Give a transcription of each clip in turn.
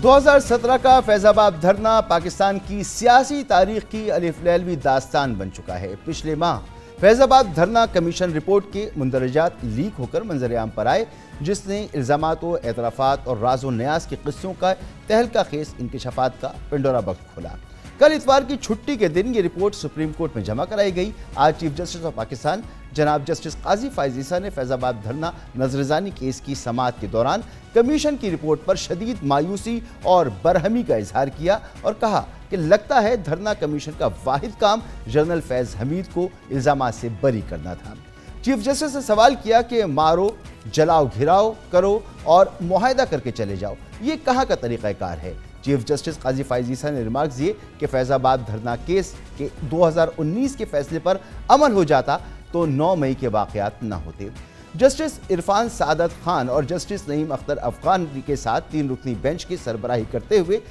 2017 का फैजाबाद धरना पाकिस्तान की सियासी तारीख की अलिफ-लैलवी दास्तान बन चुका है। पिछले माह फैजाबाद धरना कमीशन रिपोर्ट के मुंदरजात लीक होकर मंजर-ए-आम पर आए, जिसने इल्जामात, एतराफ़ात और राज़ो न्यास के किस्सों का तहलका खेस इंकशाफात का पिंडोरा बख्त खोला। कल इतवार की छुट्टी के दिन ये रिपोर्ट सुप्रीम कोर्ट में जमा कराई गई। आज चीफ जस्टिस ऑफ पाकिस्तान जनाब जस्टिस काजी फ़ाइज़ ईसा ने फैजाबाद धरना नजरसानी केस की समाअत के दौरान कमीशन की रिपोर्ट पर शदीद मायूसी और बरहमी का इजहार किया और कहा कि लगता है धरना कमीशन का वाहिद काम जनरल फैज़ हमीद को इल्जामात से बरी करना था। चीफ जस्टिस ने सवाल किया कि मारो, जलाओ, घिराओ करो और मुआहदा करके चले जाओ, ये कहाँ का तरीक़ाकार है। चीफ जस्टिस काजी फ़ाइज़ ईसा ने रिमार्क दिए कि फैजाबाद धरना केस के 2019 के फैसले पर अमल हो जाता तो 9 मई के वाक़यात न होते। जस्टिस इरफान सादत खान और जस्टिस नईम अख्तर अफगान के साथ 3 रुकनी बेंच की सरबराही करते हुए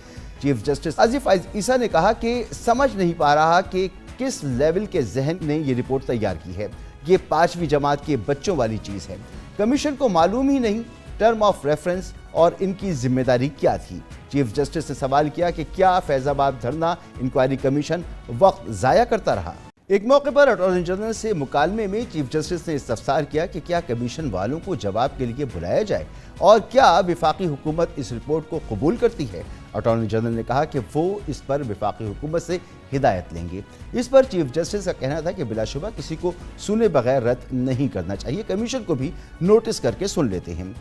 चीफ जस्टिस काजी फ़ाइज़ ईसा ने कहा कि समझ नहीं पा रहा कि किस लेवल के जहन ने ये रिपोर्ट तैयार की है। ये 5वीं जमात के बच्चों वाली चीज़ है। कमीशन को मालूम ही नहीं टर्म ऑफ रेफरेंस और इनकी जिम्मेदारी क्या थी। चीफ जस्टिस ने सवाल किया कि क्या फैजाबाद धरना इंक्वायरी कमीशन वक्त ज़ाया करता रहा। एक मौके पर अटॉर्नी जनरल से मुकालमे में चीफ जस्टिस ने इस्तफसार किया कि क्या कमीशन वालों को जवाब के लिए बुलाया जाए और क्या विफाकी हुकूमत इस रिपोर्ट को कबूल करती है। अटॉर्नी जनरल ने कहा कि वो इस पर विफाकी हुकूमत से हिदायत लेंगे। इस पर चीफ जस्टिस का कहना था कि बिलाशुबा किसी को सुने बगैर रद्द नहीं करना चाहिए, कमीशन को भी नोटिस करके सुन लेते हैं।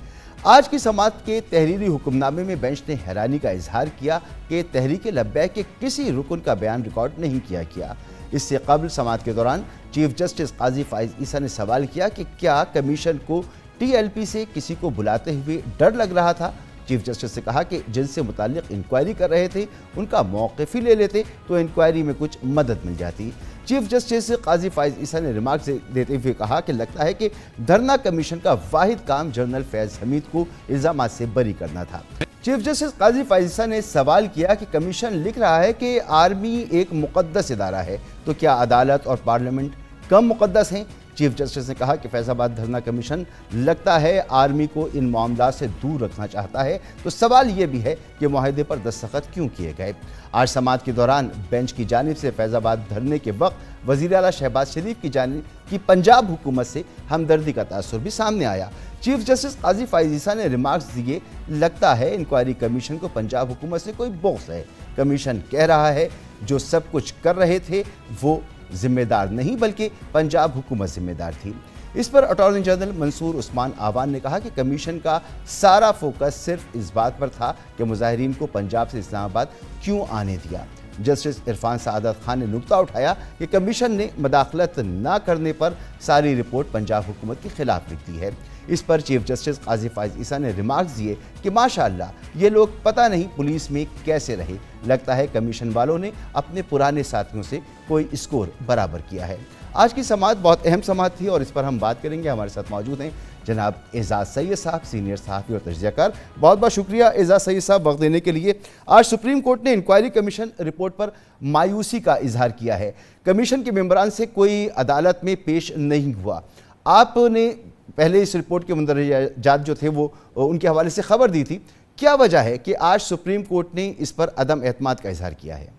आज की समाअत के तहरीरी हुक्मनामे में बेंच ने हैरानी का इजहार किया कि तहरीक लब्बैक के किसी रुकन का बयान रिकॉर्ड नहीं किया गया। इससे कबल समाअत के दौरान चीफ जस्टिस काजी फ़ाइज़ ईसा ने सवाल किया कि क्या कमीशन को TLP से किसी को बुलाते हुए डर लग रहा था। चीफ जस्टिस ने कहा कि जिनसे मुताल्लिक इंक्वायरी कर रहे थे उनका मौक़िफ़ ही ले लेते तो इंक्वायरी में कुछ मदद मिल जाती। चीफ जस्टिस काजी फ़ाइज़ ईसा ने रिमार्क देते हुए कहा कि लगता है कि धरना कमीशन का वाहिद काम जनरल फैज़ हमीद को इल्ज़ामात से बरी करना था। चीफ जस्टिस काजी फ़ाइज़ ईसा ने सवाल किया कि कमीशन लिख रहा है कि आर्मी एक मुक़द्दस इदारा है, तो क्या अदालत और पार्लियामेंट कम मुक़द्दस हैं। चीफ जस्टिस ने कहा कि फैज़ाबाद धरना कमीशन लगता है आर्मी को इन मामलों से दूर रखना चाहता है, तो सवाल ये भी है कि मुआहदे पर दस्तखत क्यों किए गए। आज समाअत के दौरान बेंच की जानिब से फैज़ाबाद धरने के वक्त वज़ीर आला शहबाज शरीफ की जानिब की पंजाब हुकूमत से हमदर्दी का तासुर भी सामने आया। चीफ जस्टिस काजी फ़ाइज़ ईसा ने रिमार्क्स दिए, लगता है इंक्वायरी कमीशन को पंजाब हुकूमत से कोई बोक्स है। कमीशन कह रहा है जो सब कुछ कर रहे थे वो जिम्मेदार नहीं बल्कि पंजाब हुकूमत जिम्मेदार थी। इस पर अटॉर्नी जनरल मंसूर उस्मान आवान ने कहा कि कमीशन का सारा फोकस सिर्फ इस बात पर था कि मुजाहिरीन को पंजाब से इस्लामाबाद क्यों आने दिया। जस्टिस इरफान सादत खान ने नुक्ता उठाया कि कमीशन ने मदाखलत न करने पर सारी रिपोर्ट पंजाब हुकूमत के खिलाफ लिख दी है। इस पर चीफ जस्टिस काजी फ़ाइज़ ईसा ने रिमार्क्स दिए कि माशाअल्लाह ये लोग पता नहीं पुलिस में कैसे रहे, लगता है कमीशन वालों ने अपने पुराने साथियों से कोई स्कोर बराबर किया है। आज की समाअत बहुत अहम समाअत थी और इस पर हम बात करेंगे। हमारे साथ मौजूद हैं जनाब एजाज़ सैयद साहब, सीनियर सहाफ़ी और तजज़ियाकार। बहुत बहुत शुक्रिया एजाज़ सैयद साहब वक्त देने के लिए। आज सुप्रीम कोर्ट ने इंक्वायरी कमीशन रिपोर्ट पर मायूसी का इजहार किया है। कमीशन के मेंबरान से कोई अदालत में पेश नहीं हुआ। आपने पहले इस रिपोर्ट के मुंदरजात जो थे वो उनके हवाले से खबर दी थी, क्या वजह है कि आज सुप्रीम कोर्ट ने इस पर अदम एतमाद का इजहार किया है?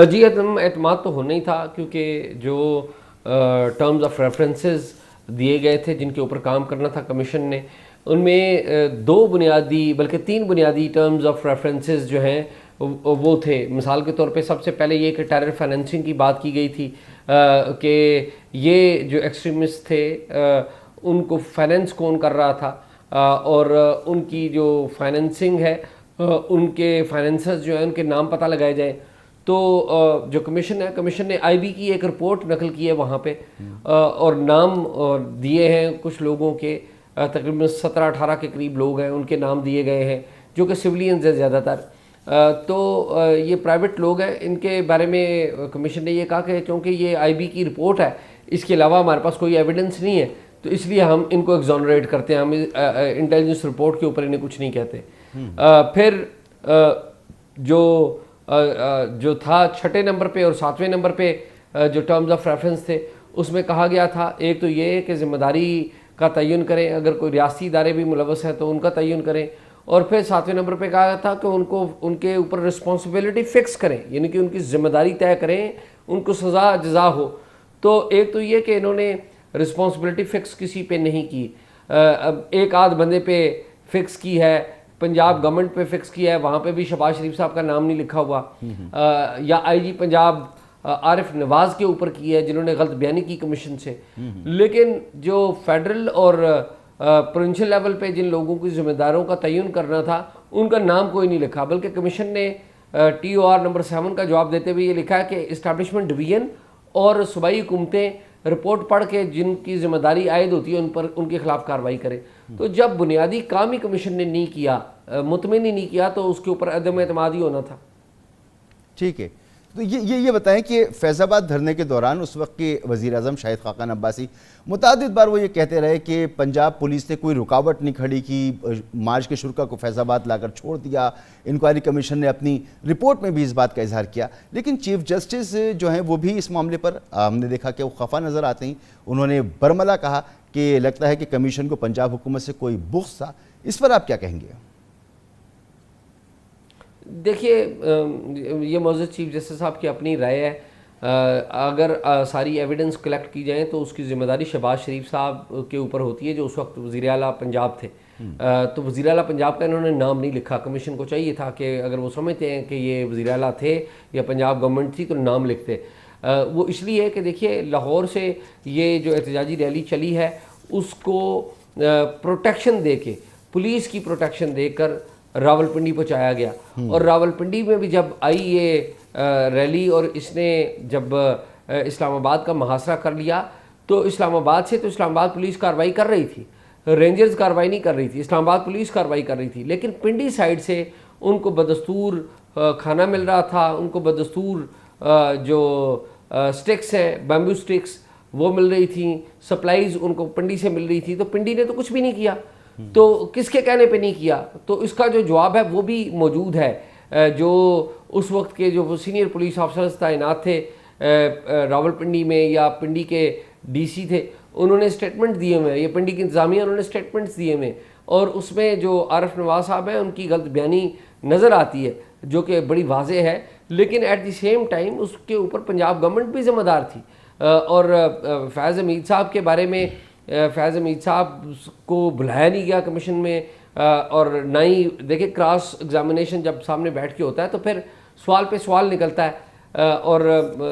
जी, अदम एतमाद तो होना ही था क्योंकि जो टर्म्स ऑफ रेफरेंसेस दिए गए थे जिनके ऊपर काम करना था कमीशन ने, उनमें 2 बुनियादी बल्कि 3 बुनियादी टर्म्स ऑफ रेफरेंसेस जो हैं वो थे। मिसाल के तौर पे सबसे पहले ये कि टेरर फाइनेंसिंग की बात की गई थी कि ये जो एक्सट्रीमिस्ट थे उनको फाइनेंस कौन कर रहा था और उनकी जो फाइनेंसिंग है उनके फाइनेंसर्स जो हैं उनके नाम पता लगाए जाए। तो जो कमीशन है, कमीशन ने IB की एक रिपोर्ट नकल की है वहाँ पे और नाम दिए हैं कुछ लोगों के, तकरीबन 17-18 के करीब लोग हैं, उनके नाम दिए गए हैं जो कि सिविलियंस है ज़्यादातर। तो ये प्राइवेट लोग हैं, इनके बारे में कमीशन ने ये कहा कि क्योंकि ये IB की रिपोर्ट है, इसके अलावा हमारे पास कोई एविडेंस नहीं है, तो इसलिए हम इनको एग्जोनरेट करते हैं, हम इंटेलिजेंस रिपोर्ट के ऊपर इन्हें कुछ नहीं कहते। फिर जो था 6ठे नंबर पे और 7वें नंबर पे जो टर्म्स ऑफ रेफरेंस थे उसमें कहा गया था, एक तो ये कि ज़िम्मेदारी का तयन करें, अगर कोई रियासती इदारे भी मुलवस हैं तो उनका तयन करें, और फिर 7वें नंबर पे कहा था कि उनको उनके ऊपर रिस्पॉन्सिबिलिटी फ़िक्स करें, यानी कि उनकी जिम्मेदारी तय करें, उनको सज़ा जज़ा हो। तो एक तो ये कि इन्होंने रिस्पॉन्सिबिलिटी फ़िक्स किसी पे नहीं की, अब एक आध बंदे पे फ़िक्स की है, पंजाब गवर्नमेंट पे फ़िक्स किया है, वहाँ पे भी शहबाज शरीफ साहब का नाम नहीं लिखा हुआ, या IG पंजाब आरिफ नवाज के ऊपर की है जिन्होंने गलत बयानी की कमीशन से। लेकिन जो फेडरल और प्रोविंशियल लेवल पे जिन लोगों की जिम्मेदारों का तयन करना था उनका नाम कोई नहीं लिखा, बल्कि कमीशन ने TOR नंबर 7 का जवाब देते हुए ये लिखा है कि इस्टेब्लिशमेंट डिवीजन और सूबाई हुकूमतें रिपोर्ट पढ़ के जिनकी जिम्मेदारी आयद होती है उन पर उनके खिलाफ कार्रवाई करें। तो जब बुनियादी काम ही कमीशन ने नहीं किया, मुतमिन ही नहीं किया, तो उसके ऊपर अदम एतमाद ही होना था। ठीक है, तो ये बताएं कि फैज़ाबाद धरने के दौरान उस वक्त के वज़ीर आज़म शाहिद खाकान अब्बासी मुतादिद बार वो ये कहते रहे कि पंजाब पुलिस ने कोई रुकावट नहीं खड़ी की, मार्च के शुरा को फैज़ाबाद लाकर छोड़ दिया। इंक्वायरी कमीशन ने अपनी रिपोर्ट में भी इस बात का इजहार किया, लेकिन चीफ जस्टिस जो हैं वो भी इस मामले पर हमने देखा कि वो खफा नज़र आते हैं। उन्होंने बरमला कहा कि लगता है कि कमीशन को पंजाब हुकूमत से कोई बुग़्ज़ था। इस पर आप क्या कहेंगे? देखिए, ये मौजूद चीफ जस्टिस साहब की अपनी राय है। अगर सारी एविडेंस कलेक्ट की जाए तो उसकी ज़िम्मेदारी शहबाज शरीफ साहब के ऊपर होती है जो उस वक्त वज़ीर आला पंजाब थे। तो वज़ीर आला पंजाब का इन्होंने नाम नहीं लिखा। कमीशन को चाहिए था कि अगर वो समझते हैं कि ये वज़ीर आला थे या पंजाब गवर्नमेंट थी तो नाम लिखते। वो इसलिए कि देखिए, लाहौर से ये जो एहतजाजी रैली चली है उसको प्रोटेक्शन दे के, पुलिस की प्रोटेक्शन देकर रावलपिंडी पहुँचाया गया। और रावलपिंडी में भी जब आई ये रैली और इसने जब इस्लामाबाद का मुहासरा कर लिया तो इस्लामाबाद से तो इस्लामाबाद पुलिस कार्रवाई कर रही थी, रेंजर्स कार्रवाई नहीं कर रही थी, इस्लामाबाद पुलिस कार्रवाई कर रही थी। लेकिन पिंडी साइड से उनको बदस्तूर खाना मिल रहा था, उनको बदस्तूर जो स्टिक्स हैं, बैम्बू स्टिक्स, वो मिल रही थी, सप्लाईज उनको पिंडी से मिल रही थी। तो पिंडी ने तो कुछ भी नहीं किया, तो किसके कहने पे नहीं किया? तो इसका जो जवाब है वो भी मौजूद है। जो उस वक्त के जो सीनियर पुलिस ऑफिसर्स तैनात थे रावलपिंडी में या पिंडी के DC थे, उन्होंने स्टेटमेंट दिए हुए, ये पिंडी की इंतजामिया उन्होंने स्टेटमेंट्स दिए हुए, और उसमें जो आरिफ नवाज साहब हैं उनकी गलत बयानी नज़र आती है जो कि बड़ी वाज़े है। लेकिन एट द सेम टाइम उसके ऊपर पंजाब गवर्नमेंट भी ज़िम्मेदार थी। और फैज़ हमीद साहब के बारे में, फैज़ हमीद साहब को बुलाया नहीं गया कमीशन में, और ना ही देखिए क्रॉस एग्जामिनेशन जब सामने बैठ के होता है तो फिर सवाल पे सवाल निकलता है और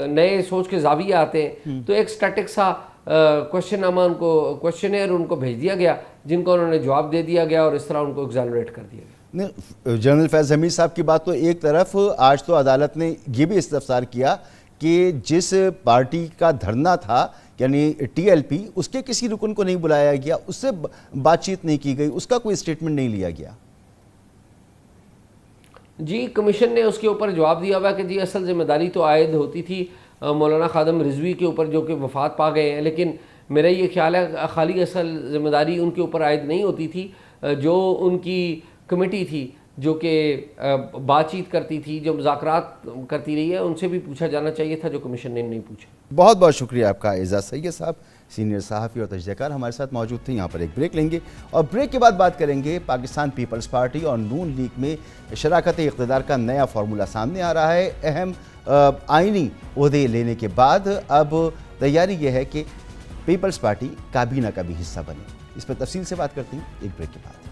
नए सोच के जाविये आते हैं। तो एक स्टैटिक सा क्वेश्चननामा उनको, क्वेश्चनेयर उनको भेज दिया गया जिनको उन्होंने जवाब दे दिया गया और इस तरह उनको एग्जानरेट कर दिया गया। जनरल फैज़ हमीद साहब की बात तो एक तरफ, आज तो अदालत ने ये भी इस्तफसार किया कि जिस पार्टी का धरना था यानी TLP, उसके किसी रुकन को नहीं बुलाया गया, उससे बातचीत नहीं की गई, उसका कोई स्टेटमेंट नहीं लिया गया। जी, कमीशन ने उसके ऊपर जवाब दिया हुआ कि जी असल जिम्मेदारी तो आयद होती थी मौलाना खादम रिजवी के ऊपर जो कि वफात पा गए हैं, लेकिन मेरा ये ख्याल है खाली असल जिम्मेदारी उनके ऊपर आयद नहीं होती थी। जो उनकी कमेटी थी जो कि बातचीत करती थी, जो मुज़ाकरात करती रही है, उनसे भी पूछा जाना चाहिए था जो कमीशन ने नहीं पूछा। बहुत बहुत शुक्रिया आपका एजाज सैयद साहब, सीनियर सहाफ़ी और तजज़ियाकार हमारे साथ मौजूद थे। यहाँ पर एक ब्रेक लेंगे और ब्रेक के बाद बात करेंगे पाकिस्तान पीपल्स पार्टी और नून लीग में शराकत इक़्तिदार का नया फार्मूला सामने आ रहा है। अहम आइनी ओहदे लेने के बाद अब तैयारी यह है कि पीपल्स पार्टी काबीना का भी हिस्सा बने। इस पर तफसील से बात करते हैं एक ब्रेक के बाद।